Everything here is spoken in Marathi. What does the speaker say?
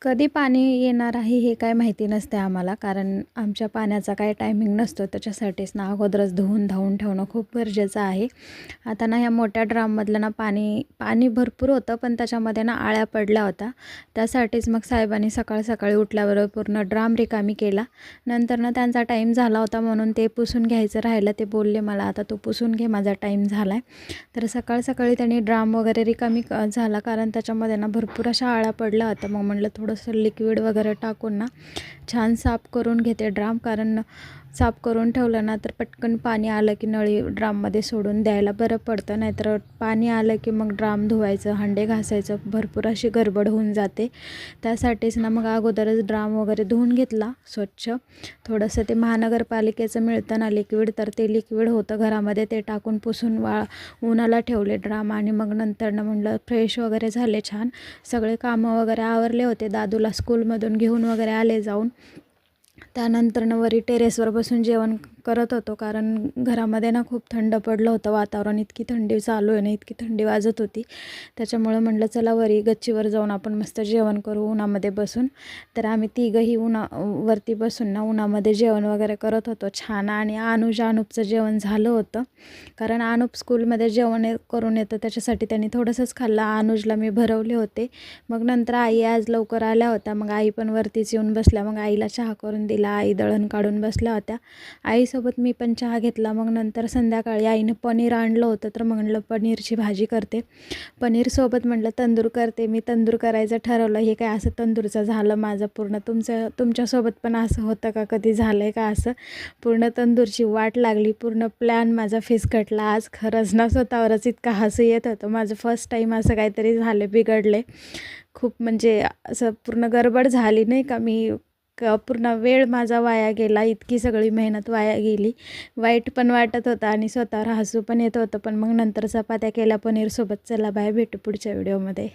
कधी पाणी येणार आहे हे काय माहिती नसते आम्हाला, कारण आमच्या पाण्याचा काही टायमिंग नसतो. त्याच्यासाठीच ना अगोदरच धुवून धावून ठेवणं खूप गरजेचं आहे. आता ना ह्या मोठ्या ड्राममधलं ना पाणी पाणी भरपूर होतं, पण त्याच्यामध्ये ना आळ्या पडल्या होत्या. त्यासाठीच मग साहेबांनी सकाळी सकाळी उठल्याबरोबर पूर्ण ड्राम रिकामी केला. नंतर ना त्यांचा टाईम झाला होता म्हणून ते पुसून घ्यायचं राहिलं. ते बोलले मला, आता तू पुसून घे, माझा टाईम झाला आहे. तर सकाळी सकाळी त्यांनी ड्राम वगैरे रिकामी झाला, कारण त्याच्यामध्ये ना भरपूर अशा आळ्या पडल्या होत्या. मग म्हटलं थोडंसं लिक्विड वगैरे टाकून ना छान साफ करून घेते ड्राम, कारण साफ करून ठेवलं ना तर पटकन पाणी आलं की नळी ड्राममध्ये सोडून द्यायला बरं पडतं. नाहीतर पाणी आलं की मग ड्राम धुवायचं, हांडे घासायचं, भरपूर अशी गडबड होऊन जाते. त्यासाठीच ना मग अगोदरच ड्राम वगैरे धुवून घेतला स्वच्छ. थोडंसं ते महानगरपालिकेचं मिळतं ना लिक्विड, तर ते लिक्विड होतं घरामध्ये, ते टाकून पुसून उन्हाला ठेवले ड्राम. आणि मग नंतर ना म्हटलं फ्रेश वगैरे झाले, छान सगळे कामं वगैरे आवरले होते. दादूला स्कूलमधून घेऊन वगैरे आले जाऊन. त्यानंतर वरी टेरेसवर बसून जेवण करत होतो, कारण घरामध्ये ना खूप थंड पडलं होतं वातावरण. इतकी थंडी चालू आहे ना, इतकी थंडी वाजत होती. त्याच्यामुळं म्हटलं चला वरी गच्चीवर जाऊन आपण मस्त जेवण करू उन्हामध्ये बसून. तर आम्ही तिघंही वरती बसून ना उन्हामध्ये जेवण वगैरे करत होतो छान. आणि अनुपचं जेवण झालं होतं, कारण अनुप स्कूलमध्ये जेवण करून येतं, त्याच्यासाठी त्यांनी थोडंसंच खाल्लं. अनुजला मी भरवले होते. मग नंतर आई आज लवकर आल्या होत्या, मग आई पण वरतीच येऊन बसल्या. मग आईला चहा करून दिला, आई दळण काढून बसल्या होत्या. आईसोबत मी पण चहा घेतला. मग नंतर संध्याकाळी आईनं पनीर आणलं होतं, तर म्हटलं पनीरची भाजी करते. पनीरसोबत म्हटलं तंदूर करते. मी तंदूर करायचं ठरवलं. हे काय असं तंदूरचं झालं माझं पूर्ण. तुमच्यासोबत पण असं होतं का, कधी झालं आहे का असं? पूर्ण तंदूरची वाट लागली, पूर्ण प्लॅन माझा फिसकटला आज. खरंच ना स्वतःवरच इतका हसू येत होतं. माझं फर्स्ट टाईम असं काहीतरी झालं, बिघडले खूप. म्हणजे असं पूर्ण गडबड झाली नाही का, मी पूर्ण वेळ माझा वाया गेला, इतकी सगळी मेहनत वाया गेली. वाईट पण वाटत होतं आणि स्वतःवर हसू पण येत होतं. पण मग नंतर चपात्या केल्या पनीरसोबत. चला बाय, भेटू पुढच्या व्हिडिओमध्ये.